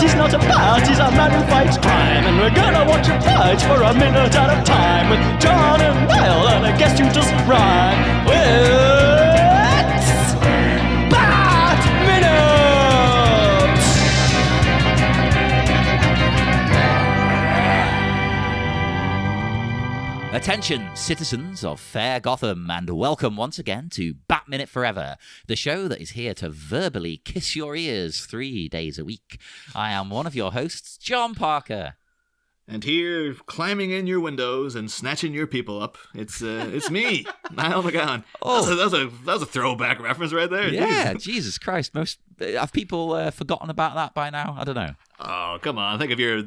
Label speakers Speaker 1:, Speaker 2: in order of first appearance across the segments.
Speaker 1: He's not a bat, he's a man who fights crime. And we're gonna watch him fight for a minute at a time. With John and Niall and a guest who doesn't rhyme. It's Bat Minute!
Speaker 2: Attention, citizens of fair Gotham, and welcome once again to Bat Minute Forever, the show that is here to verbally kiss your ears 3 days a week. I am one of your hosts, John Parker.
Speaker 3: And here, climbing in your windows and snatching your people up, it's me, Niall McGowan.
Speaker 2: Oh.
Speaker 3: That was a throwback reference right there.
Speaker 2: Yeah,
Speaker 3: Jeez.
Speaker 2: Jesus Christ. Have people forgotten about that by now? I don't know.
Speaker 3: Oh, come on. I think if you're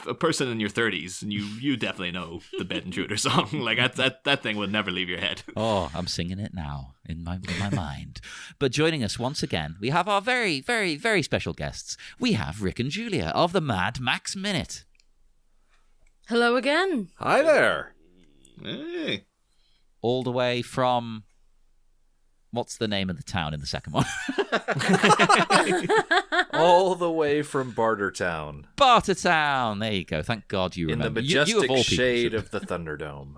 Speaker 3: a person in your 30s, and you definitely know the Bed Intruder song. Like, that thing would never leave your head.
Speaker 2: Oh, I'm singing it now in my mind. But joining us once again, we have our very, very, very special guests. We have Rick and Julia of the Mad Max Minute.
Speaker 4: Hello again.
Speaker 5: Hi there.
Speaker 3: Hey.
Speaker 2: All the way from... What's the name of the town in the second one?
Speaker 5: All the way from Bartertown.
Speaker 2: Bartertown. There you go. Thank God you remember.
Speaker 5: In the majestic
Speaker 2: you of all
Speaker 5: shade
Speaker 2: people,
Speaker 5: of the Thunderdome.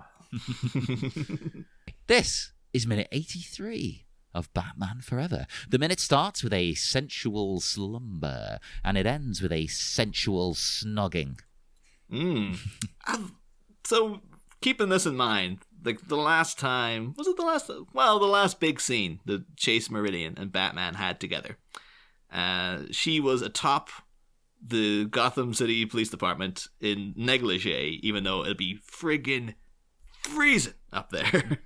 Speaker 2: This is minute 83 of Batman Forever. The minute starts with a sensual slumber, and it ends with a sensual snogging.
Speaker 3: So, keeping this in mind, like the last time, the last big scene that Chase Meridian and Batman had together. She was atop the Gotham City Police Department in negligee, even though it'd be friggin' freezing up there.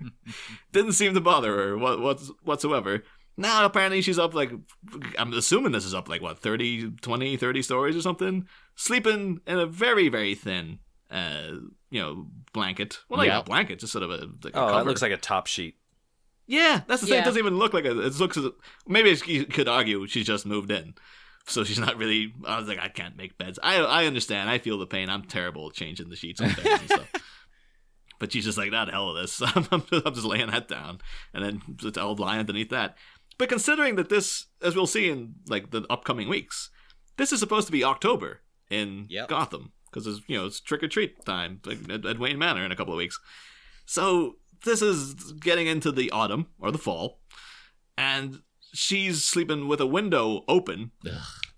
Speaker 3: Didn't seem to bother her whatsoever. Now, apparently, she's up like, I'm assuming this is up like, 30 stories or something? Sleeping in a very, very thin, blanket. Well, not even a blanket, just sort of a cover.
Speaker 5: It looks like a top sheet.
Speaker 3: Yeah, that's the thing.
Speaker 4: Yeah.
Speaker 3: It doesn't even look like it looks maybe you could argue she's just moved in. So she's not really, I was like, I can't make beds. I understand. I feel the pain. I'm terrible at changing the sheets on beds and stuff. But she's just like, the hell with this. I'm just laying that down. And then I'll lie underneath that. But considering that this, as we'll see in like the upcoming weeks, this is supposed to be October in Gotham because it's trick or treat time at Wayne Manor in a couple of weeks. So this is getting into the autumn or the fall, and she's sleeping with a window open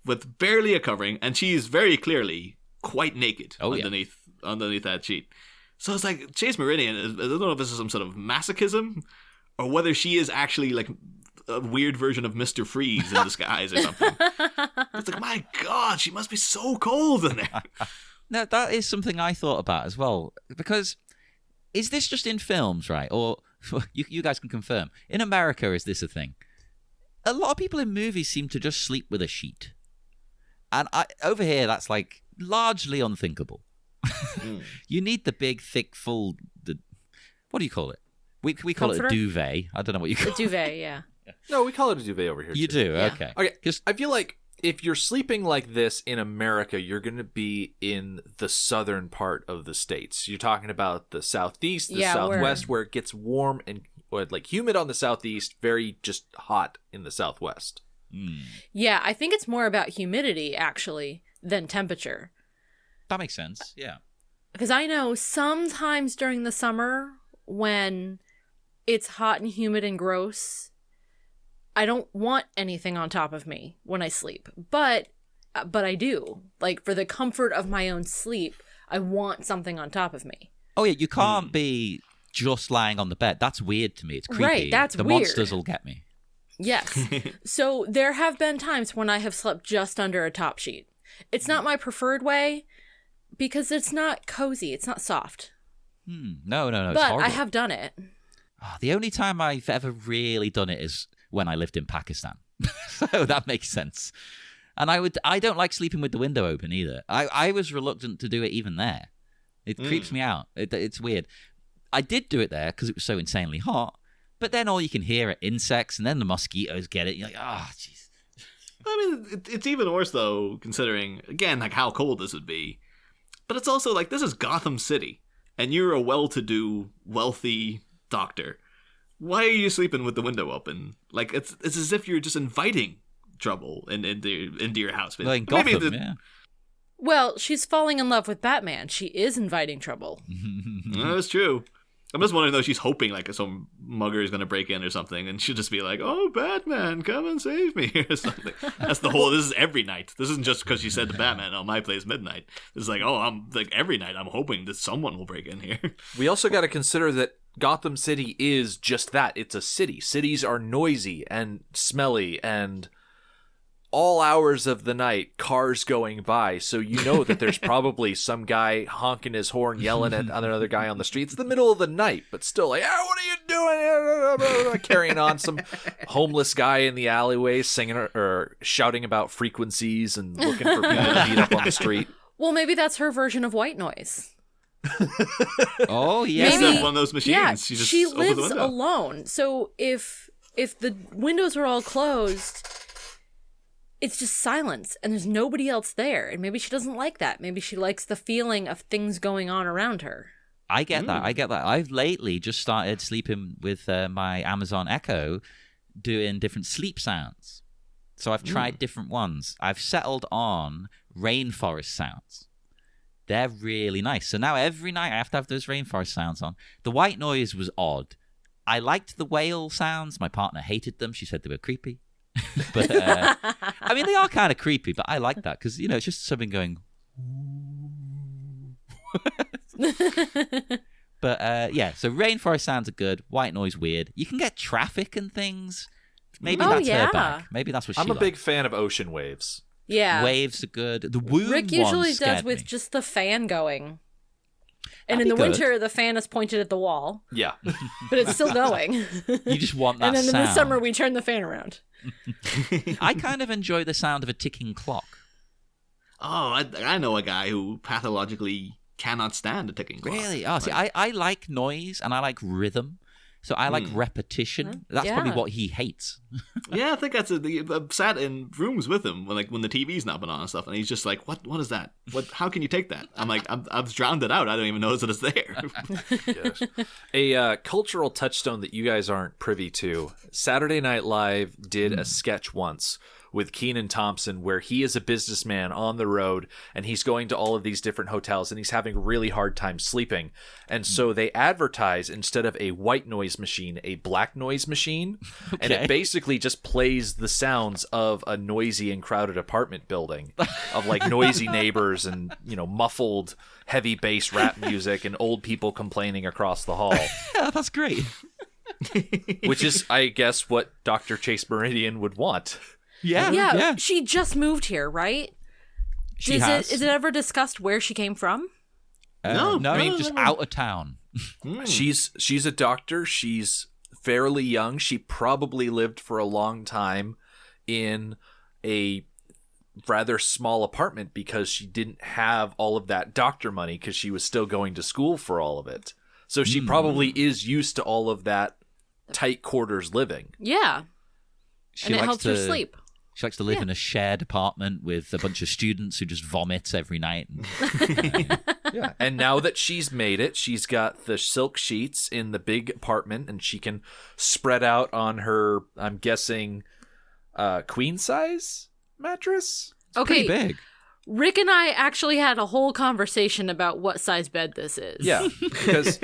Speaker 3: with barely a covering, and she's very clearly quite naked underneath that sheet. So it's like Chase Meridian. I don't know if this is some sort of masochism or whether she is actually like a weird version of Mr. Freeze in disguise or something. It's like, my God, she must be so cold in there.
Speaker 2: No, that is something I thought about as well. Because is this just in films, right? Or you guys can confirm. In America, is this a thing? A lot of people in movies seem to just sleep with a sheet. And over here, that's like largely unthinkable. You need the big, thick, full... what do you call it? We call
Speaker 4: Comforter?
Speaker 2: it a duvet. I don't know what you call it.
Speaker 4: A duvet, yeah.
Speaker 5: No, we call it a duvet over here.
Speaker 2: You
Speaker 5: too.
Speaker 2: do?
Speaker 4: Yeah.
Speaker 2: Okay.
Speaker 5: Okay, because I feel like if you're sleeping like this in America, you're going to be in the southern part of the states. You're talking about the southeast, the southwest, where it gets warm and like humid on the southeast, very just hot in the southwest.
Speaker 4: Yeah, I think it's more about humidity, actually, than temperature.
Speaker 2: That makes sense, yeah.
Speaker 4: Because I know sometimes during the summer when it's hot and humid and gross, I don't want anything on top of me when I sleep. But I do. Like, for the comfort of my own sleep, I want something on top of me.
Speaker 2: Oh, yeah, you can't be just lying on the bed. That's weird to me. It's creepy.
Speaker 4: Right, that's
Speaker 2: the
Speaker 4: weird.
Speaker 2: Monsters will get me.
Speaker 4: Yes. So there have been times when I have slept just under a top sheet. It's not my preferred way because it's not cozy. It's not soft.
Speaker 2: No, it's
Speaker 4: But
Speaker 2: horrible.
Speaker 4: I have done it.
Speaker 2: Oh, the only time I've ever really done it is when I lived in Pakistan. So that makes sense. And I don't like sleeping with the window open either. I was reluctant to do it even there. It creeps me out. It's weird. I did do it there because it was so insanely hot. But then all you can hear are insects, and then the mosquitoes get it. You're like, jeez.
Speaker 3: I mean, it's even worse, though, considering, again, like how cold this would be. But it's also like, this is Gotham City, and you're a well-to-do, wealthy doctor. Why are you sleeping with the window open? Like, it's as if you're just inviting trouble into your house.
Speaker 2: Well, in Gotham, yeah.
Speaker 4: Well, she's falling in love with Batman. She is inviting trouble.
Speaker 3: That's true. I'm just wondering, though, she's hoping like some mugger is going to break in or something, and she'll just be like, "Oh, Batman, come and save me," or something. That's the whole. This is every night. This isn't just because she said to Batman, "Oh, my place midnight." This is like, oh, I'm like every night. I'm hoping that someone will break in here.
Speaker 5: We also got to consider that Gotham City is just that. It's a city. Cities are noisy and smelly and all hours of the night, cars going by. So you know that there's probably some guy honking his horn, yelling at another guy on the street. It's the middle of the night, but still like, what are you doing? Carrying on. Some homeless guy in the alleyway singing or shouting about frequencies and looking for people to meet up on the street.
Speaker 4: Well, maybe that's her version of white noise.
Speaker 2: Oh, yeah.
Speaker 3: Maybe one of those machines.
Speaker 4: Yeah,
Speaker 3: She
Speaker 4: lives alone. So if the windows are all closed, it's just silence and there's nobody else there. And maybe she doesn't like that. Maybe she likes the feeling of things going on around her.
Speaker 2: I get that. I've lately just started sleeping with my Amazon Echo, doing different sleep sounds. So I've tried different ones. I've settled on rainforest sounds. They're really nice. So now every night I have to have those rainforest sounds on. The white noise was odd. I liked the whale sounds. My partner hated them. She said they were creepy. But I mean, they are kind of creepy, but I like that because, it's just something going. But yeah, so rainforest sounds are good. White noise weird. You can get traffic and things. Maybe that's her bag. Maybe that's what she
Speaker 5: I'm a big fan of ocean waves.
Speaker 4: Yeah,
Speaker 2: waves are good. The wound
Speaker 4: Rick usually does with
Speaker 2: me.
Speaker 4: just the fan going. And
Speaker 2: That'd
Speaker 4: in the
Speaker 2: be good.
Speaker 4: winter, the fan is pointed at the wall.
Speaker 5: Yeah.
Speaker 4: But it's still going.
Speaker 2: You just want that
Speaker 4: And then
Speaker 2: sound.
Speaker 4: in the summer, we turn the fan around.
Speaker 2: I kind of enjoy the sound of a ticking clock.
Speaker 3: Oh, I know a guy who pathologically cannot stand a ticking clock.
Speaker 2: Really? Oh, see, I like noise and I like rhythm. So I like repetition. That's probably what he hates.
Speaker 3: Yeah, I think that's I've sat in rooms with him when the TV's not been on and stuff, and he's just like, "What is that? How can you take that?" I'm like, I've drowned it out. I don't even know that it's there."
Speaker 5: A cultural touchstone that you guys aren't privy to. Saturday Night Live did a sketch once with Kenan Thompson where he is a businessman on the road and he's going to all of these different hotels and he's having a really hard time sleeping. And so they advertise, instead of a white noise machine, a black noise machine. Okay. And it basically just plays the sounds of a noisy and crowded apartment building of like noisy neighbors and, muffled heavy bass rap music and old people complaining across the hall.
Speaker 2: Yeah, that's great.
Speaker 5: Which is, I guess, what Dr. Chase Meridian would want.
Speaker 4: Yeah. She just moved here, right?
Speaker 2: She has.
Speaker 4: Is it ever discussed where she came from?
Speaker 2: No, I mean, just out of town.
Speaker 5: She's a doctor. She's fairly young. She probably lived for a long time in a rather small apartment because she didn't have all of that doctor money because she was still going to school for all of it. So she probably is used to all of that tight quarters living.
Speaker 4: Yeah.
Speaker 2: She
Speaker 4: and it helps her sleep.
Speaker 2: She likes to live in a shared apartment with a bunch of students who just vomit every night.
Speaker 5: Yeah. And now that she's made it, she's got the silk sheets in the big apartment and she can spread out on her, I'm guessing, queen size mattress.
Speaker 2: It's pretty big.
Speaker 4: Rick and I actually had a whole conversation about what size bed this is.
Speaker 5: Yeah, because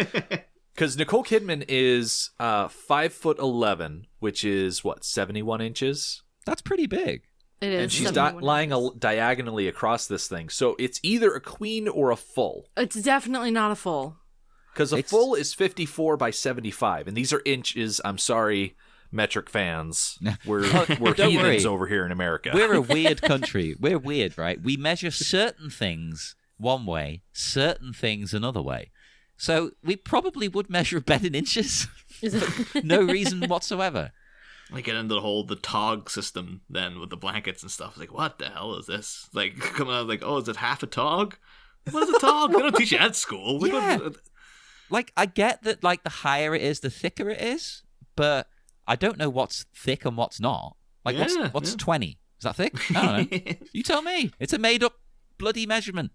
Speaker 5: Nicole Kidman is 5'11", which is 71 inches.
Speaker 2: That's pretty big.
Speaker 4: It is.
Speaker 5: And she's lying diagonally across this thing. So it's either a queen or a full.
Speaker 4: It's definitely not a full.
Speaker 5: Because a full is 54 by 75. And these are inches. I'm sorry, metric fans. We're heathens over here in America.
Speaker 2: We're a weird country. We're weird, right? We measure certain things one way, certain things another way. So we probably would measure a bed in inches. No reason whatsoever.
Speaker 3: I get into the TOG system then with the blankets and stuff. Like, what the hell is this? Like, coming out like, oh, is it half a TOG? What is a TOG? They don't teach you at school.
Speaker 2: Like, I get that, like, the higher it is, the thicker it is, but I don't know what's thick and what's not. Like, what's 20? Is that thick? I don't know. You tell me. It's a made-up bloody measurement.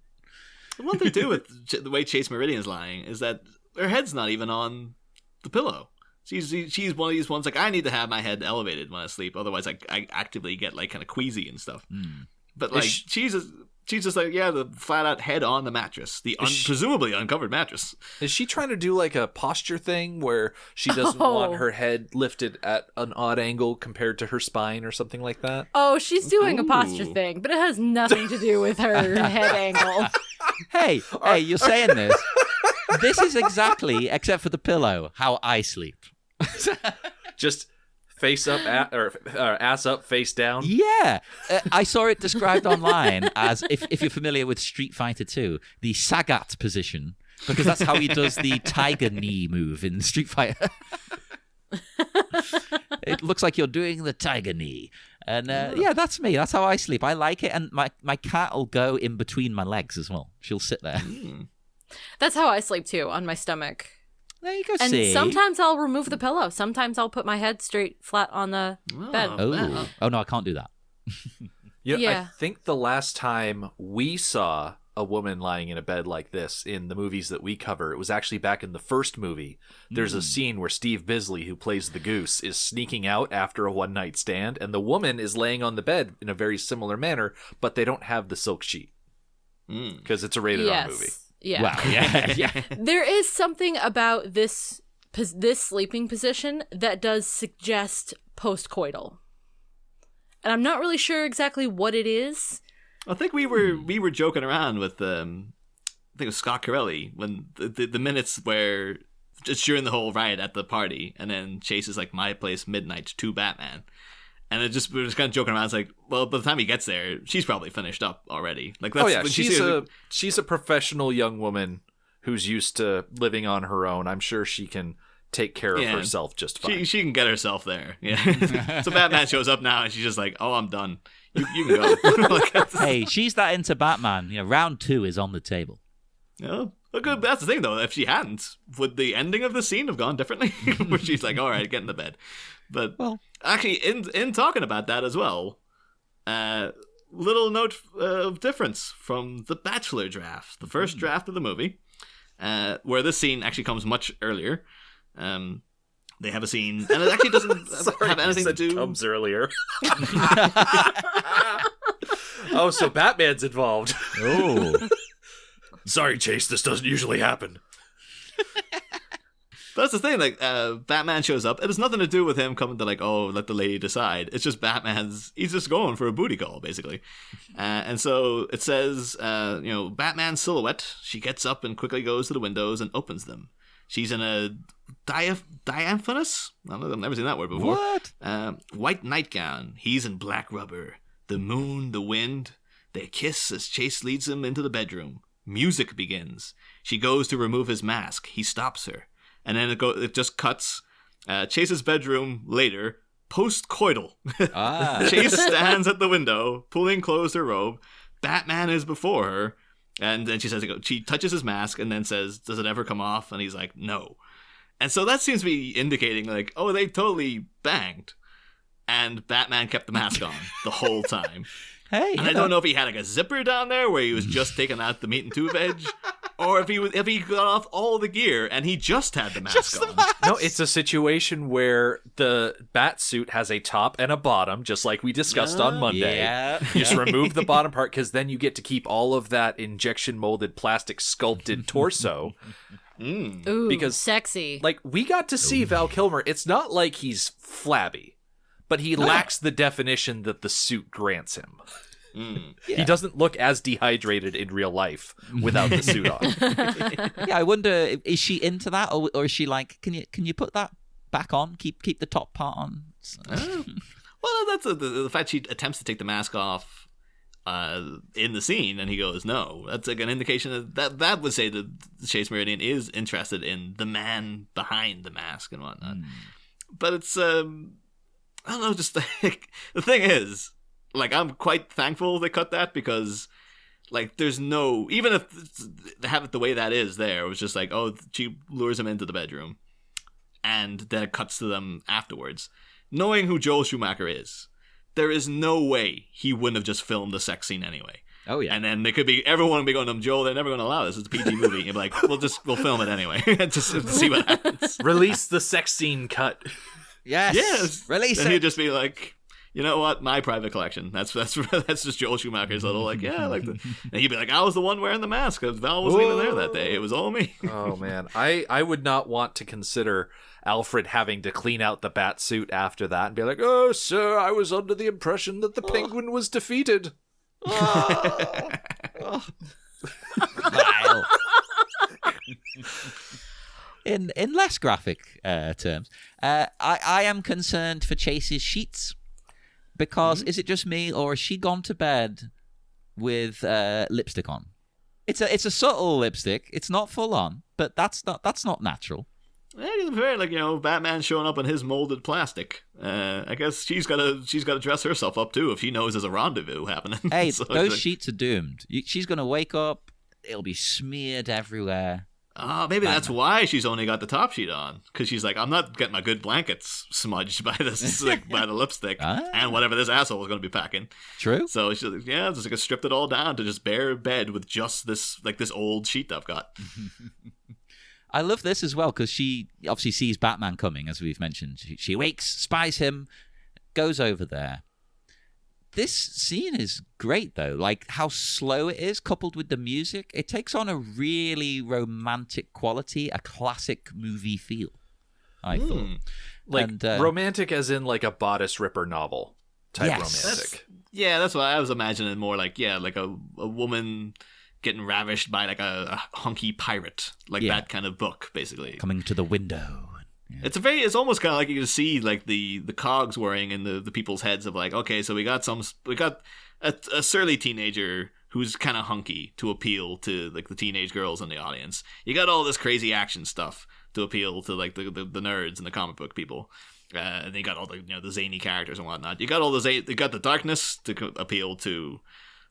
Speaker 3: The one thing too with the way Chase Meridian's lying is that her head's not even on the pillow. She's one of these ones like, I need to have my head elevated when I sleep, otherwise I actively get like kind of queasy and stuff. But like she's just like, yeah, the flat out head on the mattress, the presumably uncovered mattress.
Speaker 5: Is she trying to do like a posture thing where she doesn't want her head lifted at an odd angle compared to her spine or something like that?
Speaker 4: Oh, she's doing a posture thing, but it has nothing to do with her head angle.
Speaker 2: Hey, you're saying this. This is exactly, except for the pillow, how I sleep.
Speaker 5: Just face up, or ass up, face down.
Speaker 2: Yeah. I saw it described online as, if you're familiar with Street Fighter 2, the Sagat position, because that's how he does the tiger knee move in Street Fighter. It looks like you're doing the tiger knee. And yeah, that's me. That's how I sleep. I like it. And my cat will go in between my legs as well. She'll sit there.
Speaker 4: That's how I sleep too, on my stomach.
Speaker 2: There you go.
Speaker 4: And
Speaker 2: see?
Speaker 4: sometimes I'll remove the pillow. Sometimes I'll put my head straight flat on the bed.
Speaker 2: Oh no, I can't do that.
Speaker 5: I think the last time we saw a woman lying in a bed like this in the movies that we cover, it was actually back in the first movie. There's a scene where Steve Bisley, who plays the goose, is sneaking out after a one-night stand, and the woman is laying on the bed in a very similar manner, but they don't have the silk sheet because it's a rated R movie.
Speaker 4: Yeah.
Speaker 2: Wow. Yeah.
Speaker 4: There is something about this sleeping position that does suggest postcoital. And I'm not really sure exactly what it is.
Speaker 3: I think we were joking around with I think it was Scott Corelli when the minutes where just during the whole riot at the party, and then Chase is like, my place midnight to Batman. And we're just kind of joking around. It's like, well, by the time he gets there, she's probably finished up already. Like, that's, when
Speaker 5: she's a professional young woman who's used to living on her own. I'm sure she can take care of herself just fine.
Speaker 3: She can get herself there. Yeah. So Batman shows up now, and she's just like, oh, I'm done. You can go.
Speaker 2: Hey, she's that into Batman. Round 2 is on the table.
Speaker 3: Yeah. Well, good. That's the thing, though. If she hadn't, would the ending of the scene have gone differently? Where she's like, all right, get in the bed. But actually, in talking about that as well, little note of difference from the Bachelor draft, the first draft of the movie, where this scene actually comes much earlier. They have a scene, and it actually doesn't have anything to do.
Speaker 5: Comes earlier. Oh, so Batman's involved.
Speaker 2: Oh,
Speaker 5: sorry, Chase. This doesn't usually happen.
Speaker 3: But that's the thing, like, Batman shows up. It has nothing to do with him coming to, like, oh, let the lady decide. It's just he's just going for a booty call, basically. And so it says, Batman's silhouette. She gets up and quickly goes to the windows and opens them. She's in a diaphanous? I've never seen that word before.
Speaker 2: What?
Speaker 3: White nightgown. He's in black rubber. The moon, the wind. They kiss as Chase leads him into the bedroom. Music begins. She goes to remove his mask. He stops her. And then it just cuts. Chase's bedroom later, post-coital. Chase stands at the window, pulling closed her robe. Batman is before her. And then she touches his mask and then says, does it ever come off? And he's like, no. And so that seems to be indicating, like, oh, they totally banged. And Batman kept the mask on the whole time.
Speaker 2: Hey,
Speaker 3: and I don't know if he had like a zipper down there where he was just taking out the meat and tube edge, or if he got off all the gear and he just had the mask on.
Speaker 5: No, it's a situation where the bat suit has a top and a bottom, just like we discussed on Monday.
Speaker 2: Yeah.
Speaker 5: You just remove the bottom part because then you get to keep all of that injection molded plastic sculpted torso.
Speaker 4: Ooh,
Speaker 5: because
Speaker 4: sexy.
Speaker 5: Like, we got to see Val Kilmer. It's not like he's flabby, but he lacks the definition that the suit grants him.
Speaker 2: Yeah.
Speaker 5: He doesn't look as dehydrated in real life without the suit on.
Speaker 2: Yeah, I wonder, is she into that, or is she like, can you put that back on? Keep the top part on.
Speaker 3: Well, that's the fact she attempts to take the mask off in the scene, and he goes no. That's like an indication that would say that Chase Meridian is interested in the man behind the mask and whatnot. But it's I don't know. Just like, the thing is, like, I'm quite thankful they cut that because, like, there's no, even if they have it the way that is there, it was just like, oh, she lures him into the bedroom, and then it cuts to them afterwards. Knowing who Joel Schumacher is, there is no way he wouldn't have just filmed the sex scene anyway.
Speaker 2: Oh yeah.
Speaker 3: And then everyone will be going to them, Joel, they're never going to allow this. It's a PG movie. You'll be like, we'll film it anyway, just to see what happens.
Speaker 5: Release the sex scene cut.
Speaker 2: Yes. Release
Speaker 3: and
Speaker 2: it.
Speaker 3: he'd just be like, you know what? My private collection. That's just Joel Schumacher's little like, yeah, I like the. And he'd be like, I was the one wearing the mask. Val wasn't even there that day. It was all me.
Speaker 5: Oh man, I would not want to consider Alfred having to clean out the bat suit after that and be like, oh sir, I was under the impression that the Penguin was defeated.
Speaker 2: Vile. In less graphic terms, I am concerned for Chase's sheets because is it just me or has she gone to bed with lipstick on? It's a subtle lipstick. It's not full on, but that's not natural.
Speaker 3: Yeah, it's very like Batman showing up in his molded plastic. I guess she's got to dress herself up too if she knows there's a rendezvous happening.
Speaker 2: Hey,
Speaker 3: So
Speaker 2: those
Speaker 3: like,
Speaker 2: sheets are doomed. She's gonna wake up. It'll be smeared everywhere.
Speaker 3: maybe that's why she's only got the top sheet on, because she's like, I'm not getting my good blankets smudged by this by the lipstick and whatever this asshole is going to be packing.
Speaker 2: True.
Speaker 3: So she's like, yeah, just like stripped it all down to just bare bed with just this old sheet I've got.
Speaker 2: I love this as well because she obviously sees Batman coming, as we've mentioned. She wakes, spies him, goes over there. This scene is great, though. Like how slow it is, coupled with the music. It takes on a really romantic quality, a classic movie feel, I thought.
Speaker 5: Like romantic as in like a bodice ripper novel type romantic.
Speaker 3: That's what I was imagining more like, like a woman getting ravished by like a hunky pirate, like that kind of book, basically.
Speaker 2: Coming to the window. Yeah.
Speaker 3: It's almost kind of like you can see like the cogs whirring in the people's heads of like, okay, so we got a surly teenager who's kind of hunky to appeal to like the teenage girls in the audience. You got all this crazy action stuff to appeal to like the nerds and the comic book people. And you got all the the zany characters and whatnot. You got all you got the darkness to appeal to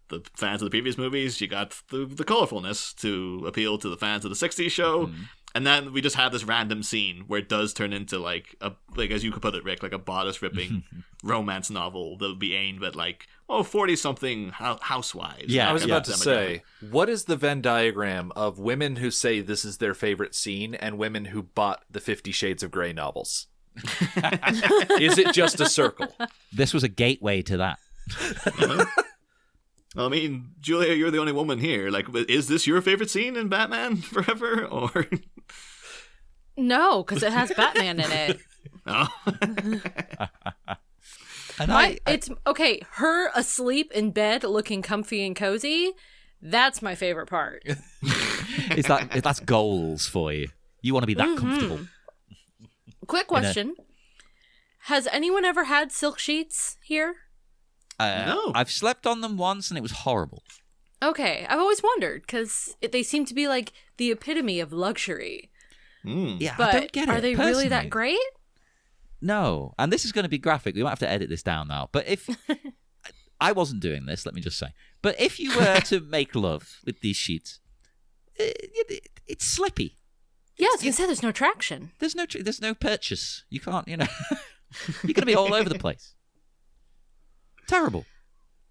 Speaker 3: the fans of the previous movies. You got the colorfulness to appeal to the fans of the 60s show. Mm-hmm. And then we just have this random scene where it does turn into like as you could put it, Rick, like a bodice ripping romance novel that would be aimed at like 40-something housewives.
Speaker 5: Yeah, I was about to say, what is the Venn diagram of women who say this is their favorite scene and women who bought the 50 Shades of Grey novels? Is it just a circle?
Speaker 2: This was a gateway to that.
Speaker 3: I mean, Julia, you're the only woman here. Like, is this your favorite scene in Batman Forever, or
Speaker 4: no? Because it has Batman in it.
Speaker 3: Oh.
Speaker 4: It's okay. Her asleep in bed, looking comfy and cozy. That's my favorite part.
Speaker 2: That's goals for you. You want to be that comfortable.
Speaker 4: Quick question: has anyone ever had silk sheets here?
Speaker 3: No.
Speaker 2: I've slept on them once and it was horrible.
Speaker 4: Okay, I've always wondered because they seem to be like the epitome of luxury.
Speaker 2: Yeah,
Speaker 4: but
Speaker 2: I don't get it.
Speaker 4: Are they really that great?
Speaker 2: No, and this is going to be graphic. We might have to edit this down now. But if I wasn't doing this, let me just say. But if you were to make love with these sheets, it's slippy.
Speaker 4: Yeah, I was going to say there's no traction.
Speaker 2: There's no purchase. You can't, you're going to be all over the place. Terrible.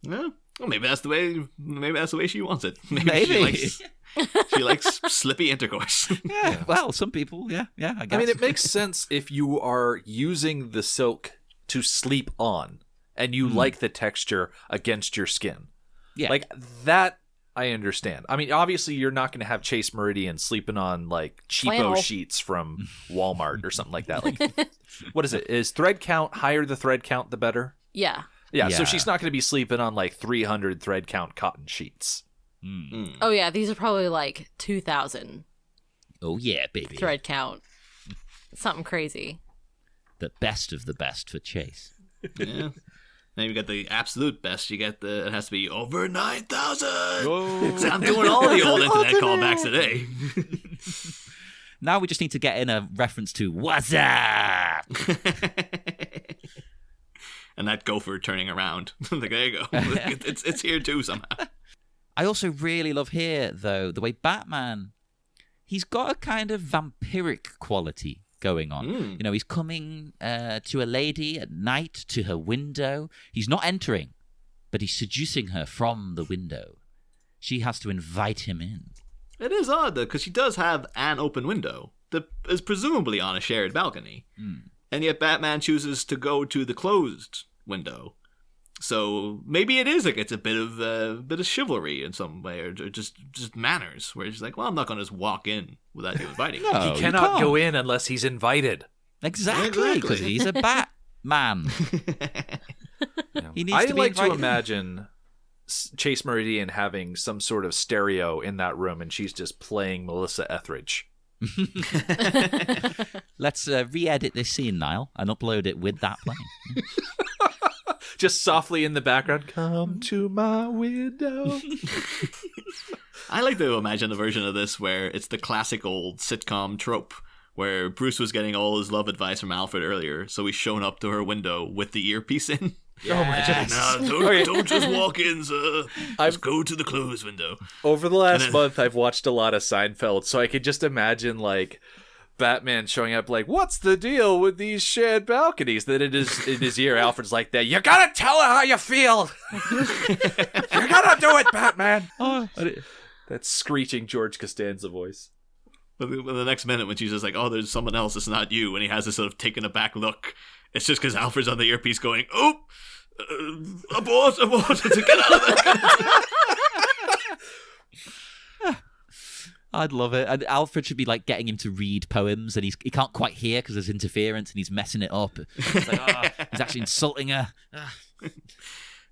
Speaker 3: Yeah. Well, maybe that's the way she wants it. Maybe. She likes slippy intercourse.
Speaker 2: Yeah. Well, some people, yeah, I guess.
Speaker 5: I mean, it makes sense if you are using the silk to sleep on and you like the texture against your skin.
Speaker 2: Yeah.
Speaker 5: Like that I understand. I mean, obviously you're not going to have Chase Meridian sleeping on like cheapo
Speaker 4: flannel
Speaker 5: sheets from Walmart or something like that. Like what is it? Is thread count higher the thread count the better?
Speaker 4: Yeah.
Speaker 5: Yeah, so she's not going to be sleeping on like 300 thread count cotton sheets.
Speaker 4: Oh yeah, these are probably like 2,000.
Speaker 2: Oh yeah, baby.
Speaker 4: Thread count. Something crazy.
Speaker 2: The best of the best for Chase.
Speaker 3: Yeah. Then you got the absolute best. You get it has to be over 9,000. So I'm doing all the old internet callbacks today.
Speaker 2: Now we just need to get in a reference to what's up.
Speaker 3: And that gopher turning around. Like, there you go. It's here too somehow.
Speaker 2: I also really love here, though, the way Batman, he's got a kind of vampiric quality going on. He's coming to a lady at night to her window. He's not entering, but he's seducing her from the window. she has to invite him in.
Speaker 3: It is odd, though, because she does have an open window that is presumably on a shared balcony. And yet Batman chooses to go to the closed window. So maybe it is like it's a bit of chivalry in some way, or just manners, where she's like, well, I'm not going to just walk in without you inviting me.
Speaker 5: He cannot go in unless he's invited.
Speaker 2: Exactly, because he's a Batman. He needs to be
Speaker 5: like to
Speaker 2: invited.
Speaker 5: imagine Chase Meridian having some sort of stereo in that room, and she's just playing Melissa Etheridge.
Speaker 2: Let's re-edit this scene, Niall, and upload it with that playing.
Speaker 5: Just softly in the background, come to my window.
Speaker 3: I like to imagine a version of this where it's the classic old sitcom trope where Bruce was getting all his love advice from Alfred earlier, so he's shown up to her window with the earpiece in.
Speaker 2: Yes.
Speaker 3: Don't just walk in, sir. Just go to the closed window.
Speaker 5: Over the last month, I've watched a lot of Seinfeld, so I could just imagine, like, Batman showing up like, what's the deal with these shared balconies? Then in his ear, Alfred's like that, you gotta tell her how you feel. You gotta do it, Batman. That screeching George Costanza voice.
Speaker 3: But the next minute when she's just like, oh, there's someone else, it's not you, and he has this sort of taken aback look, it's just because Alfred's on the earpiece going, oh, abort, to get out of there.
Speaker 2: I'd love it. And Alfred should be like getting him to read poems, and he can't quite hear because there's interference, and he's messing it up. It's like, he's actually insulting her.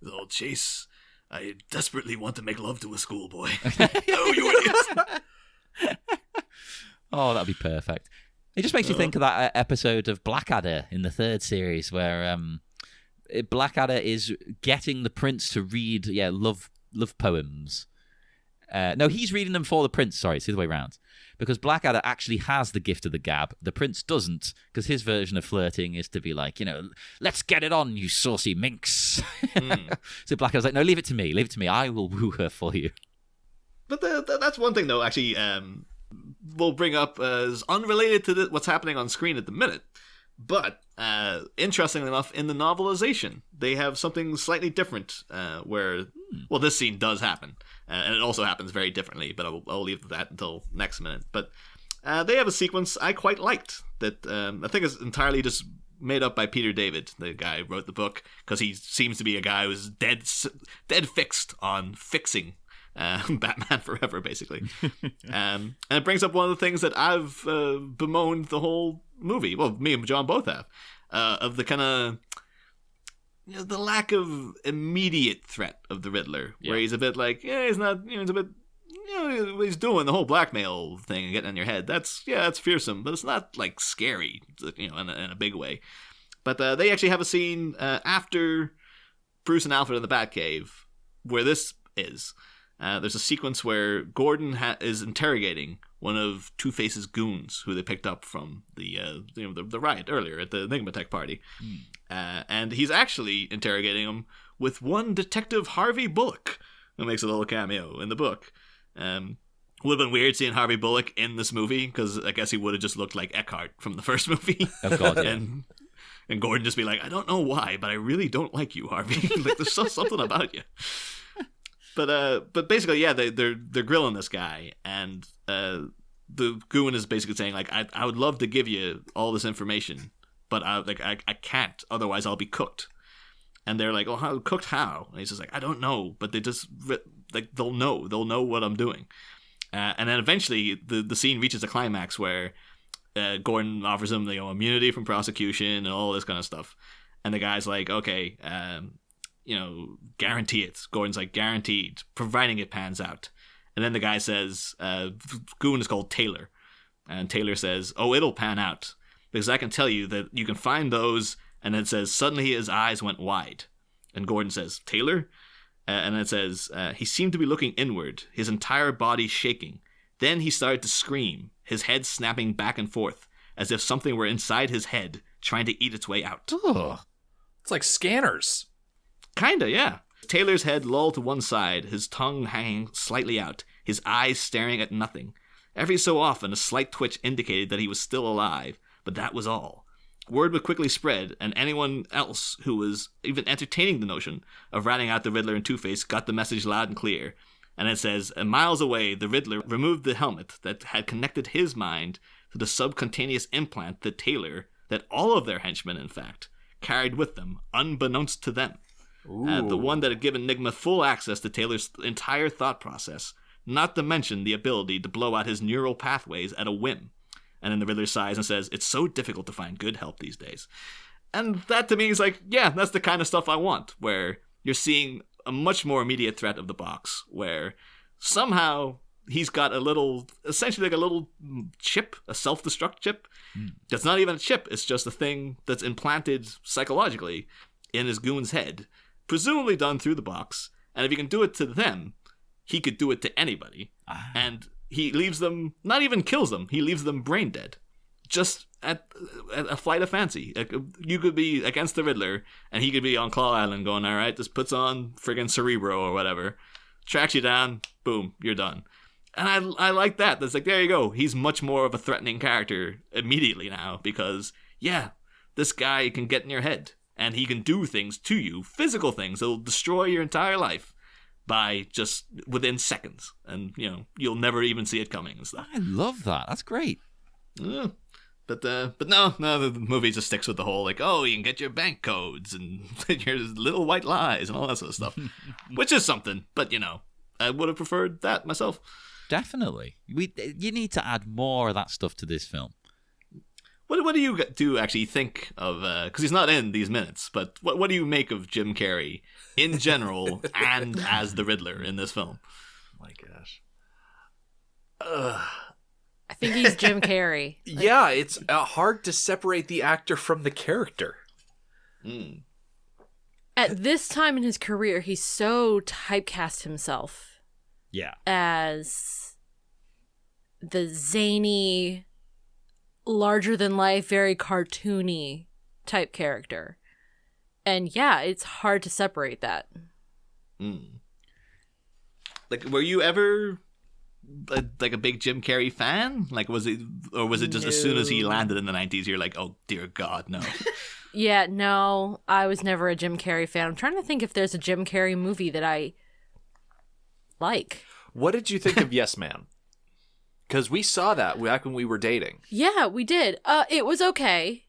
Speaker 3: Oh, Chase, I desperately want to make love to a schoolboy. No, you idiot.
Speaker 2: Oh, that'd be perfect. It just makes you think of that episode of Blackadder in the third series where Blackadder is getting the prince to read love poems. No, he's reading them for the prince. Sorry, it's the other way around. Because Blackadder actually has the gift of the gab. The prince doesn't, because his version of flirting is to be like, let's get it on, you saucy minx. So Blackadder's like, no, leave it to me. I will woo her for you.
Speaker 3: But that's one thing, though, actually, we'll bring up as unrelated to what's happening on screen at the minute. But, interestingly enough, in the novelization, they have something slightly different where, well, this scene does happen. And it also happens very differently, but I'll leave that until next minute. But they have a sequence I quite liked that I think is entirely just made up by Peter David, the guy who wrote the book, because he seems to be a guy who's dead fixed on fixing Batman Forever, basically. And it brings up one of the things that I've bemoaned the whole movie. Well, me and John both have. Of the kind of... the lack of immediate threat of the Riddler, where he's a bit like, he's not, he's a bit, what he's doing, the whole blackmail thing and getting in your head, that's fearsome, but it's not, like, scary, in a big way. But they actually have a scene after Bruce and Alfred in the Batcave, where this is. There's a sequence where Gordon is interrogating one of Two-Face's goons, who they picked up from the riot earlier at the Enigmatech party. And he's actually interrogating him with one Detective Harvey Bullock, who makes a little cameo in the book. Would have been weird seeing Harvey Bullock in this movie, because I guess he would have just looked like Eckhart from the first movie.
Speaker 2: Oh, God, yeah.
Speaker 3: And Gordon just be like, I don't know why, but I really don't like you, Harvey. Like, there's something about you. But basically, they're grilling this guy, and the goon is basically saying, like, I would love to give you all this information, but I can't, otherwise I'll be cooked. And they're like, oh, cooked how? And he's just like, I don't know, but they just, like, they'll know what I'm doing. And then eventually the scene reaches a climax where Gordon offers him, immunity from prosecution and all this kind of stuff. And the guy's like, okay, guarantee it. Gordon's like, guaranteed, providing it pans out. And then the guy says, goon is called Taylor. And Taylor says, oh, it'll pan out. Because I can tell you that you can find those. And then it says, suddenly his eyes went wide. And Gordon says, Taylor? And then it says, he seemed to be looking inward, his entire body shaking. Then he started to scream, his head snapping back and forth, as if something were inside his head, trying to eat its way out.
Speaker 5: Ugh. It's like Scanners.
Speaker 3: Kinda, yeah. Taylor's head lolled to one side, his tongue hanging slightly out, his eyes staring at nothing. Every so often, a slight twitch indicated that he was still alive, but that was all. Word would quickly spread, and anyone else who was even entertaining the notion of ratting out the Riddler and Two-Face got the message loud and clear. And it says, miles away, the Riddler removed the helmet that had connected his mind to the subcutaneous implant that all of their henchmen, in fact, carried with them, unbeknownst to them. The one that had given Nigma full access to Taylor's entire thought process, not to mention the ability to blow out his neural pathways at a whim. And then the Riddler sighs and says, it's so difficult to find good help these days. And that to me is like, yeah, that's the kind of stuff I want, where you're seeing a much more immediate threat of the box, where somehow he's got essentially like a little chip, a self-destruct chip. That's not even a chip, it's just a thing that's implanted psychologically in his goon's head, presumably done through the box. And if he can do it to them, he could do it to anybody. And he leaves them, not even kills them, he leaves them brain dead. Just at a flight of fancy. You could be against the Riddler, and he could be on Claw Island going, all right, this puts on friggin' Cerebro or whatever, tracks you down, boom, you're done. And I like that. That's like, there you go. He's much more of a threatening character immediately now, because, yeah, this guy can get in your head, and he can do things to you, physical things that'll destroy your entire life by just within seconds. And, you'll never even see it coming and stuff.
Speaker 2: I love that. That's great.
Speaker 3: But no, the movie just sticks with the whole, like, oh, you can get your bank codes and your little white lies and all that sort of stuff, which is something. But, I would have preferred that myself.
Speaker 2: Definitely. You need to add more of that stuff to this film.
Speaker 3: What do you actually think of, because he's not in these minutes, but what do you make of Jim Carrey in general and as the Riddler in this film?
Speaker 5: Oh my gosh.
Speaker 4: I think he's Jim Carrey.
Speaker 5: Yeah, it's hard to separate the actor from the character.
Speaker 4: At this time in his career, he's so typecast himself.
Speaker 2: Yeah.
Speaker 4: As the zany, larger-than-life, very cartoony type character. And yeah, it's hard to separate that.
Speaker 3: Like, were you ever like a big Jim Carrey fan? Like, was it just as soon as he landed in the 90s, you're like, oh dear God, no.
Speaker 4: Yeah, no, I was never a Jim Carrey fan. I'm trying to think if there's a Jim Carrey movie that I like.
Speaker 5: What did you think of Yes Man? Because we saw that back when we were dating.
Speaker 4: Yeah, we did. It was okay.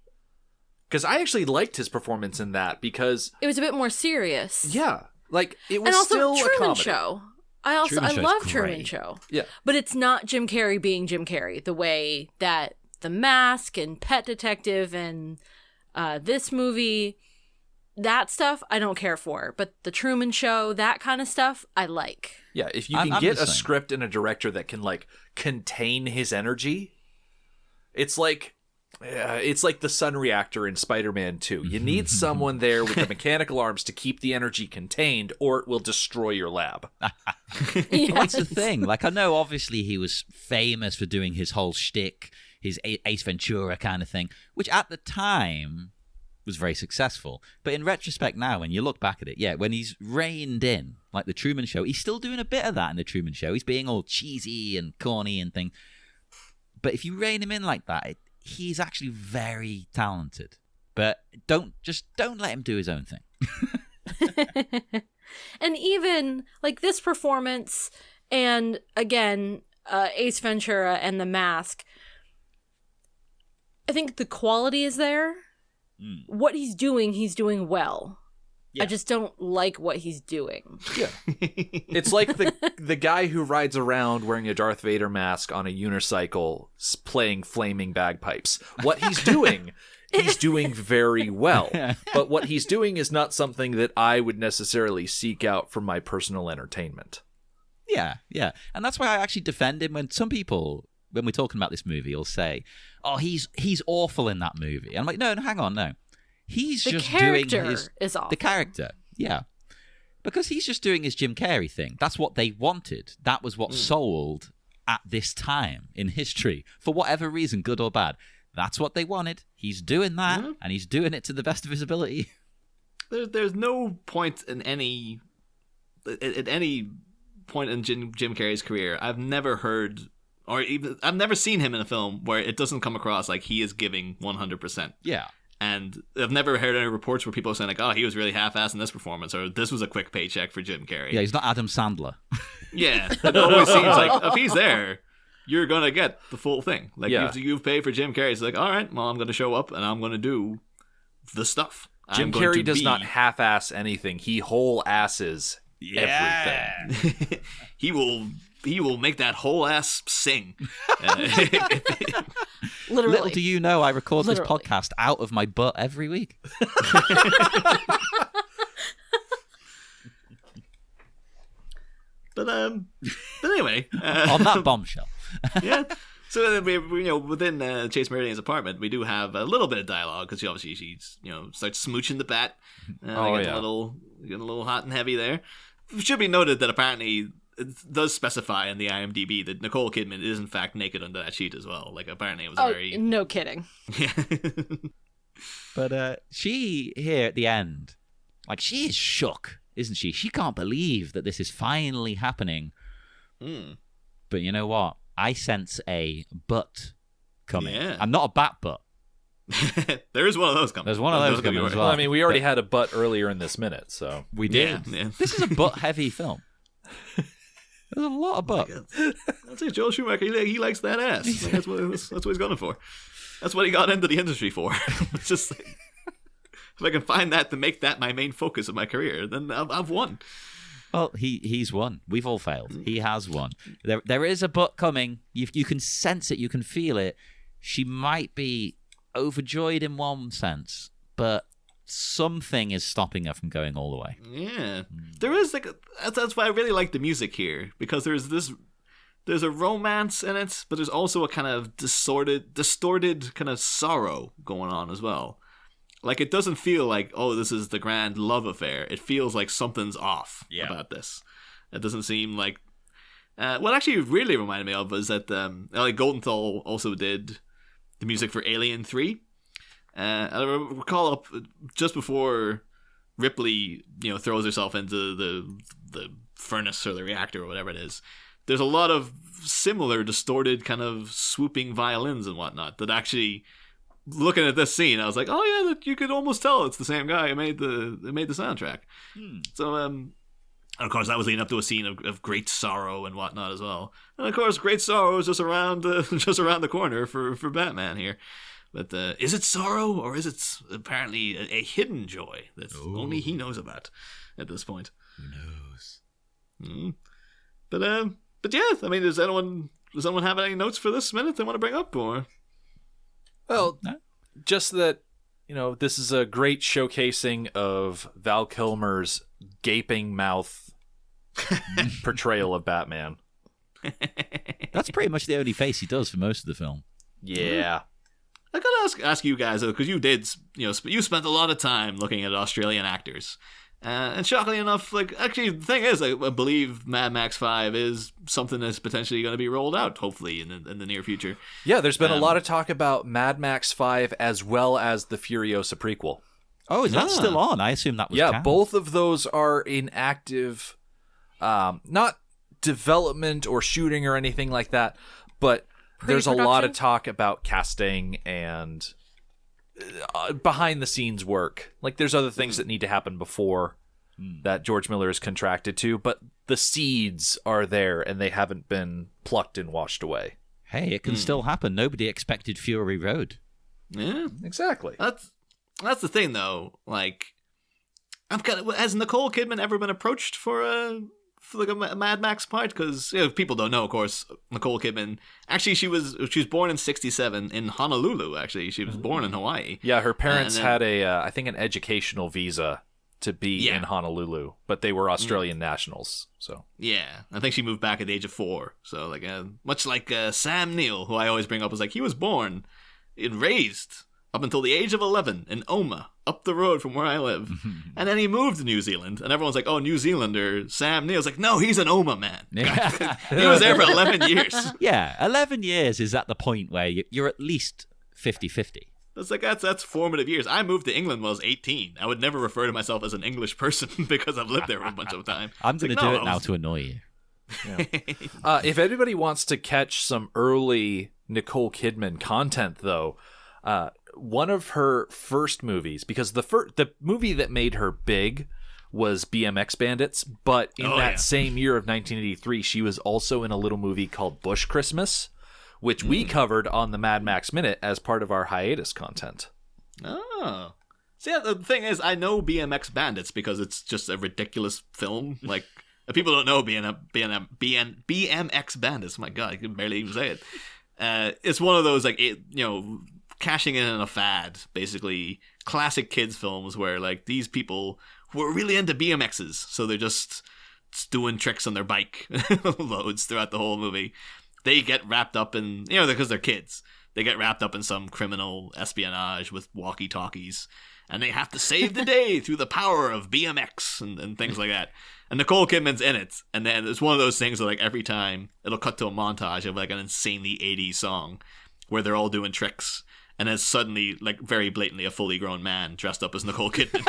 Speaker 5: Because I actually liked his performance in that, because
Speaker 4: it was a bit more serious.
Speaker 5: Yeah, like it was
Speaker 4: and also
Speaker 5: still
Speaker 4: Truman
Speaker 5: a comedy.
Speaker 4: Show. I love Truman Show.
Speaker 5: Yeah,
Speaker 4: but it's not Jim Carrey being Jim Carrey the way that The Mask and Pet Detective and this movie, that stuff I don't care for. But the Truman Show, that kind of stuff, I like.
Speaker 5: Yeah, if you can get a script and a director that can like contain his energy, it's like the sun reactor in Spider-Man 2. You need someone there with the mechanical arms to keep the energy contained, or it will destroy your lab.
Speaker 2: Yes. Well, that's the thing. Like, I know obviously he was famous for doing his whole shtick, his Ace Ventura kind of thing, which at the time was very successful. But in retrospect now, when you look back at it, yeah, when he's reined in, like the Truman Show, he's still doing a bit of that in the Truman Show. He's being all cheesy and corny and things. But if you rein him in like that, he's actually very talented. But don't let him do his own thing.
Speaker 4: And even like this performance, and again, Ace Ventura and The Mask, I think the quality is there. What he's doing well. Yeah. I just don't like what he's doing.
Speaker 5: Yeah. It's like the guy who rides around wearing a Darth Vader mask on a unicycle playing flaming bagpipes. What he's doing, he's doing very well. But what he's doing is not something that I would necessarily seek out for my personal entertainment.
Speaker 2: Yeah. And that's why I actually defend him when some people, when we're talking about this movie, will say, oh, he's awful in that movie. And I'm like, no, hang on, no. He's just doing
Speaker 4: the
Speaker 2: character, yeah, because he's just doing his Jim Carrey thing. That's what they wanted. That was what sold at this time in history, for whatever reason, good or bad. That's what they wanted. He's doing that, and he's doing it to the best of his ability.
Speaker 3: There's no point at any point in Jim Carrey's career I've never heard, or even I've never seen him in a film where it doesn't come across like he is giving 100%.
Speaker 2: Yeah.
Speaker 3: And I've never heard any reports where people are saying like, oh, he was really half-assed in this performance, or this was a quick paycheck for Jim Carrey.
Speaker 2: Yeah, he's not Adam Sandler.
Speaker 3: Yeah, it always seems like if he's there, you're gonna get the full thing. Like you've paid for Jim Carrey. It's like, all right, well, I'm gonna show up and I'm gonna do the stuff.
Speaker 5: Jim Carrey does not half-ass anything. He whole asses everything.
Speaker 3: He will make that whole ass sing.
Speaker 4: Literally.
Speaker 2: Little do you know, I record this podcast out of my butt every week.
Speaker 3: But anyway,
Speaker 2: on that bombshell.
Speaker 3: Yeah. So within Chase Meridian's apartment, we do have a little bit of dialogue because she's starts smooching the bat. Getting a little hot and heavy there. It should be noted that apparently it does specify in the IMDb that Nicole Kidman is in fact naked under that sheet as well. Like apparently it was very
Speaker 4: no kidding.
Speaker 3: Yeah.
Speaker 2: But she here at the end, like she is shook, isn't she? She can't believe that this is finally happening. But you know what? I sense a butt coming. Yeah. I'm not a bat butt.
Speaker 3: There is one of those coming.
Speaker 2: There's one of those coming as well.
Speaker 5: I mean, we already had a butt earlier in this minute, so
Speaker 2: we did. Yeah. This is a butt-heavy film. There's a lot of butt.
Speaker 3: I'll say Joel Schumacher. He likes that ass. Like, that's what he's going for. That's what he got into the industry for. It's just like, if I can find that to make that my main focus of my career, then I've won.
Speaker 2: Well, he's won. We've all failed. He has won. There is a butt coming. You can sense it. You can feel it. She might be overjoyed in one sense, but something is stopping her from going all the way.
Speaker 3: Yeah. There is that's why I really like the music here, because there's a romance in it, but there's also a kind of distorted kind of sorrow going on as well. Like, it doesn't feel like, oh, this is the grand love affair. It feels like something's off about this. It doesn't seem like... what actually really reminded me of was that Ellie Goldenthal also did the music for Alien 3. I recall up just before Ripley, throws herself into the furnace or the reactor or whatever it is, there's a lot of similar distorted kind of swooping violins and whatnot that actually... Looking at this scene, I was like, "Oh yeah, you could almost tell it's the same guy who made the soundtrack." So, and of course, that was leading up to a scene of great sorrow and whatnot as well. And of course, great sorrow is just around the corner for Batman here. But is it sorrow, or is it apparently a hidden joy that only he knows about at this point?
Speaker 2: Who knows?
Speaker 3: But yeah, I mean, does anyone have any notes for this minute they want to bring up, or?
Speaker 5: Well, just that, this is a great showcasing of Val Kilmer's gaping mouth portrayal of Batman.
Speaker 2: That's pretty much the only face he does for most of the film.
Speaker 5: Yeah.
Speaker 3: I gotta ask you guys, though, because you did, you spent a lot of time looking at Australian actors. And shockingly enough, actually, the thing is, I believe Mad Max 5 is something that's potentially going to be rolled out, hopefully, in the near future.
Speaker 5: Yeah, there's been a lot of talk about Mad Max 5 as well as the Furiosa prequel.
Speaker 2: Oh, is that still on? I assume that was canned.
Speaker 5: Both of those are in active, not development or shooting or anything like that, but there's a lot of talk about casting and... behind the scenes work. Like, there's other things that need to happen before that George Miller is contracted to, but the seeds are there and they haven't been plucked and washed away.
Speaker 2: Hey, it can still happen. Nobody expected Fury Road.
Speaker 3: Yeah,
Speaker 5: exactly.
Speaker 3: That's the thing, though. Like, has Nicole Kidman ever been approached for a Mad Max part? Because people don't know, of course, Nicole Kidman, actually she was born in 1967 in Honolulu. Actually, she was born in Hawaii.
Speaker 5: Yeah, her parents had I think an educational visa to be in Honolulu, but they were Australian nationals. So
Speaker 3: yeah, I think she moved back at the age of 4. So much like Sam Neill, who I always bring up, was like, he was born and raised up until the age of 11 in Oma, up the road from where I live. And then he moved to New Zealand, and everyone's like, oh, New Zealander, Sam Neill's like, no, he's an Oma man. He was there for 11 years.
Speaker 2: Yeah, 11 years is at the point where you're at least 50-50.
Speaker 3: That's formative years. I moved to England when I was 18. I would never refer to myself as an English person because I've lived there for a bunch of time.
Speaker 2: I'm going to do it now to annoy you.
Speaker 5: Yeah. If anybody wants to catch some early Nicole Kidman content, though, one of her first movies, because the movie that made her big was BMX Bandits, but in same year of 1983, she was also in a little movie called Bush Christmas, which we covered on the Mad Max Minute as part of our hiatus content.
Speaker 3: Oh. See, the thing is, I know BMX Bandits because it's just a ridiculous film. Like, people don't know BMX Bandits. My God, I can barely even say it. It's one of those, like, cashing in on a fad, basically. Classic kids films where, like, these people were really into BMXs, so they're just doing tricks on their bike loads throughout the whole movie. They get wrapped up in, because they're kids, they get wrapped up in some criminal espionage with walkie-talkies, and they have to save the day through the power of BMX and things like that. And Nicole Kidman's in it, and then it's one of those things where, like, every time it'll cut to a montage of, like, an insanely 80s song where they're all doing tricks, and then suddenly, like, very blatantly a fully grown man dressed up as Nicole Kidman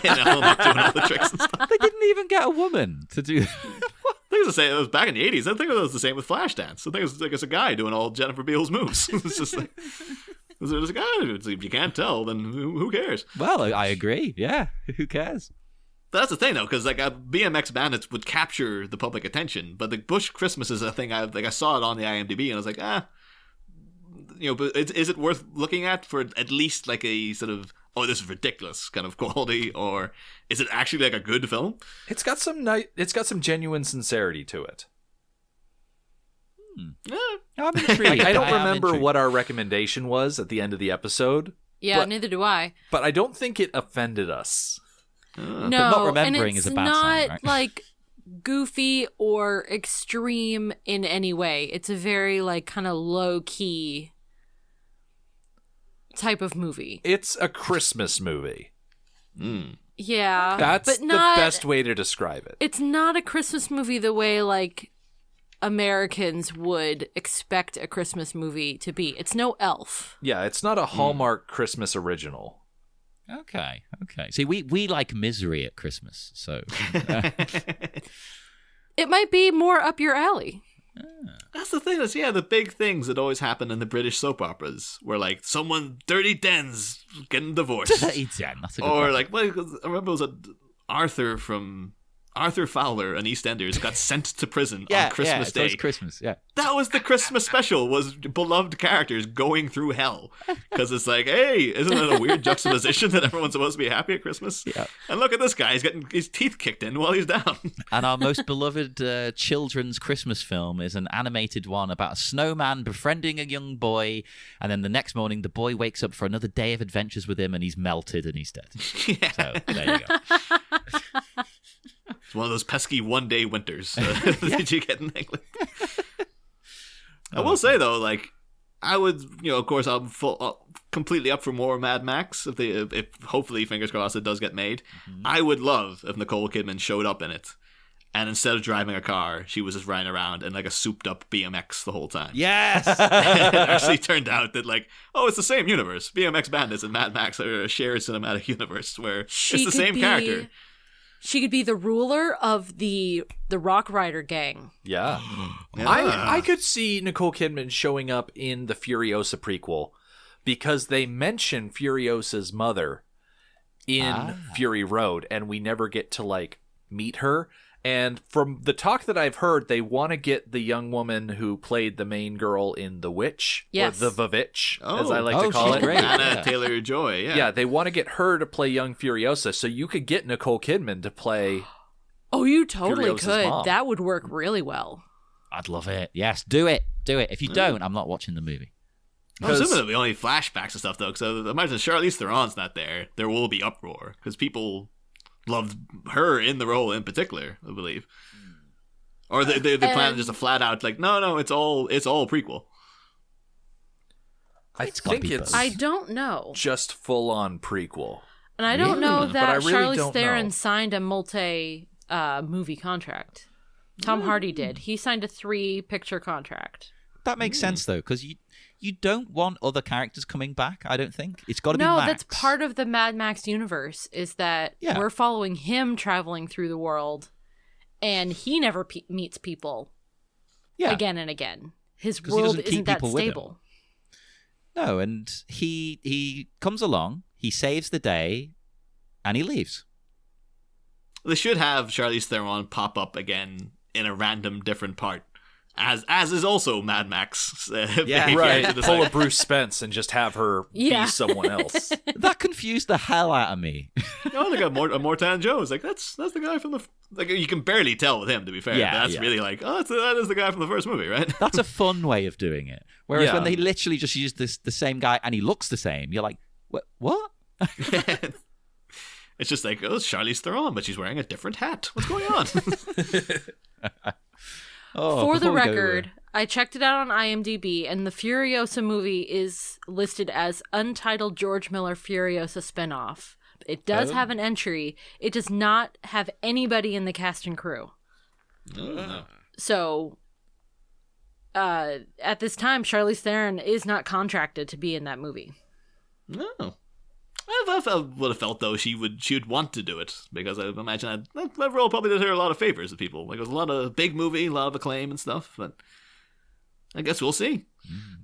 Speaker 3: in a helmet doing all the tricks and stuff.
Speaker 2: They didn't even get a woman to do that.
Speaker 3: I think it was the same. It was back in the 80s. I think it was the same with Flashdance. I think it was like it's a guy doing all Jennifer Beals moves. It's just like, it's like, if you can't tell, then who cares?
Speaker 2: Well, I agree. Yeah, who cares?
Speaker 3: But that's the thing, though, because like BMX Bandits would capture the public attention, but the Bush Christmas is a thing. I saw it on the IMDb, and I was like, but is it worth looking at for at least like a sort of, oh, this is ridiculous kind of quality, or is it actually like a good film?
Speaker 5: It's got some genuine sincerity to it.
Speaker 3: Yeah.
Speaker 2: I'm intrigued.
Speaker 5: I don't remember what our recommendation was at the end of the episode.
Speaker 4: Yeah, neither do I.
Speaker 5: But I don't think it offended us.
Speaker 4: No,
Speaker 2: not remembering
Speaker 4: and it's
Speaker 2: is a bad sign, right?
Speaker 4: like goofy or extreme in any way. It's a very like kind of low key type of movie.
Speaker 5: It's a Christmas movie.
Speaker 4: Yeah,
Speaker 5: that's
Speaker 4: but not,
Speaker 5: the best way to describe it.
Speaker 4: It's not a Christmas movie the way like Americans would expect a Christmas movie to be. It's no Elf.
Speaker 5: Yeah, it's not a Hallmark Christmas original.
Speaker 2: Okay. See, we like misery at Christmas, so
Speaker 4: it might be more up your alley.
Speaker 3: That's the thing. Is the big things that always happen in the British soap operas, where like someone Dirty Den's getting divorced,
Speaker 2: Dirty Den, that's a good
Speaker 3: or
Speaker 2: one.
Speaker 3: like I remember it was Arthur Fowler on EastEnders got sent to prison on Christmas Day.
Speaker 2: Christmas, yeah.
Speaker 3: That was the Christmas special, was beloved characters going through hell. Because it's like, hey, isn't it a weird juxtaposition that everyone's supposed to be happy at Christmas?
Speaker 2: Yeah.
Speaker 3: And look at this guy, he's getting his teeth kicked in while he's down.
Speaker 2: And our most beloved children's Christmas film is an animated one about a snowman befriending a young boy, and then the next morning the boy wakes up for another day of adventures with him, and he's melted and he's dead.
Speaker 3: Yeah.
Speaker 2: So, there you go.
Speaker 3: It's one of those pesky one-day winters that you get in England. I will say, though, like, I would, of course, I'm completely up for more Mad Max if hopefully, fingers crossed, it does get made. Mm-hmm. I would love if Nicole Kidman showed up in it, and instead of driving a car, she was just riding around in like a souped-up BMX the whole time.
Speaker 2: Yes!
Speaker 3: It actually turned out that, like, it's the same universe. BMX Bandits and Mad Max are a shared cinematic universe where it's the same character.
Speaker 4: She could be the ruler of the Rock Rider gang.
Speaker 5: Yeah. I could see Nicole Kidman showing up in the Furiosa prequel because they mention Furiosa's mother in Fury Road, and we never get to, like, meet her. And from the talk that I've heard, they want to get the young woman who played the main girl in The Witch, or The Vavitch, as I like to call it.
Speaker 2: Great.
Speaker 3: Anna Taylor-Joy, yeah.
Speaker 5: Yeah, they want to get her to play young Furiosa, so you could get Nicole Kidman to play
Speaker 4: Oh, you totally
Speaker 5: Furiosa's
Speaker 4: could.
Speaker 5: mom.
Speaker 4: That would work really well.
Speaker 2: I'd love it. Yes, do it. If you don't, I'm not watching the movie.
Speaker 3: I'm assuming there'll be only flashbacks and stuff, though, because I imagine Charlize Theron's not there. There will be uproar, because people loved her in the role in particular, I believe. Or they plan just a flat out like, no, it's all prequel.
Speaker 5: I think it's
Speaker 4: I don't know.
Speaker 5: just full on prequel.
Speaker 4: And I don't know
Speaker 5: But I
Speaker 4: that
Speaker 5: really
Speaker 4: Charlize
Speaker 5: don't
Speaker 4: Theron
Speaker 5: know.
Speaker 4: signed a multi-movie contract. Tom Hardy did. He signed a 3-picture contract.
Speaker 2: That makes sense, though, because you don't want other characters coming back, I don't think. It's got to be Max.
Speaker 4: No, that's part of the Mad Max universe, is that we're following him traveling through the world, and he never meets people again and again. His world isn't that stable.
Speaker 2: No, and he comes along, he saves the day, and he leaves.
Speaker 3: They should have Charlize Theron pop up again in a random different part. As is also Mad Max.
Speaker 5: Yeah, right. Pull a Bruce Spence and just have her be someone else.
Speaker 2: That confused the hell out of me.
Speaker 3: Oh, they got Mortan Jones. Like that's the guy from the. Like you can barely tell with him, to be fair.
Speaker 2: Yeah,
Speaker 3: that's really like, that is the guy from the first movie, right?
Speaker 2: That's a fun way of doing it. Whereas when they literally just use the same guy and he looks the same, you're like, what?
Speaker 3: It's just like, it's Charlize Theron, but she's wearing a different hat. What's going on?
Speaker 4: For the record, I checked it out on IMDb, and the Furiosa movie is listed as Untitled George Miller Furiosa Spinoff. It does have an entry. It does not have anybody in the cast and crew.
Speaker 3: Oh.
Speaker 4: So, at this time, Charlize Theron is not contracted to be in that movie.
Speaker 3: No. I would have felt, though, she would want to do it, because I imagine that role probably did her a lot of favors to people. Like, it was a lot of big movie, a lot of acclaim and stuff, but I guess we'll see.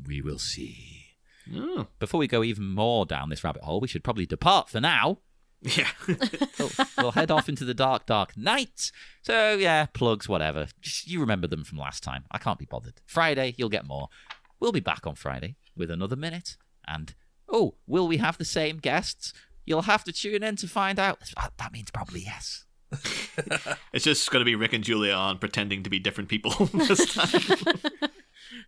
Speaker 2: We will see.
Speaker 3: Oh.
Speaker 2: Before we go even more down this rabbit hole, we should probably depart for now.
Speaker 3: Yeah.
Speaker 2: We'll head off into the dark, dark night. So, yeah, plugs, whatever. Just, you remember them from last time. I can't be bothered. Friday, you'll get more. We'll be back on Friday with another minute, and... oh, will we have the same guests? You'll have to tune in to find out. That means probably yes.
Speaker 3: It's just going to be Rick and Julia on pretending to be different people this time.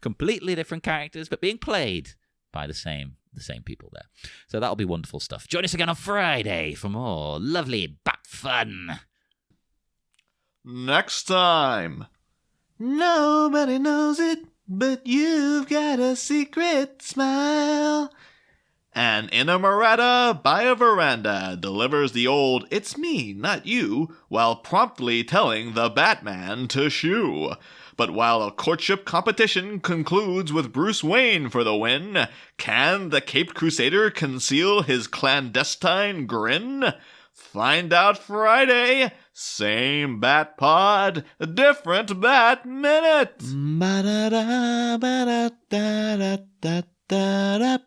Speaker 2: Completely different characters, but being played by the same people there. So that'll be wonderful stuff. Join us again on Friday for more lovely bat fun.
Speaker 3: Next time. Nobody knows it, but you've got a secret smile. An inamorata by a veranda delivers the old "it's me, not you," while promptly telling the Batman to shoo. But while a courtship competition concludes with Bruce Wayne for the win, can the Caped Crusader conceal his clandestine grin? Find out Friday. Same Bat Pod, different Bat Minute. Ba-da-da, ba-da-da-da-da-da-da.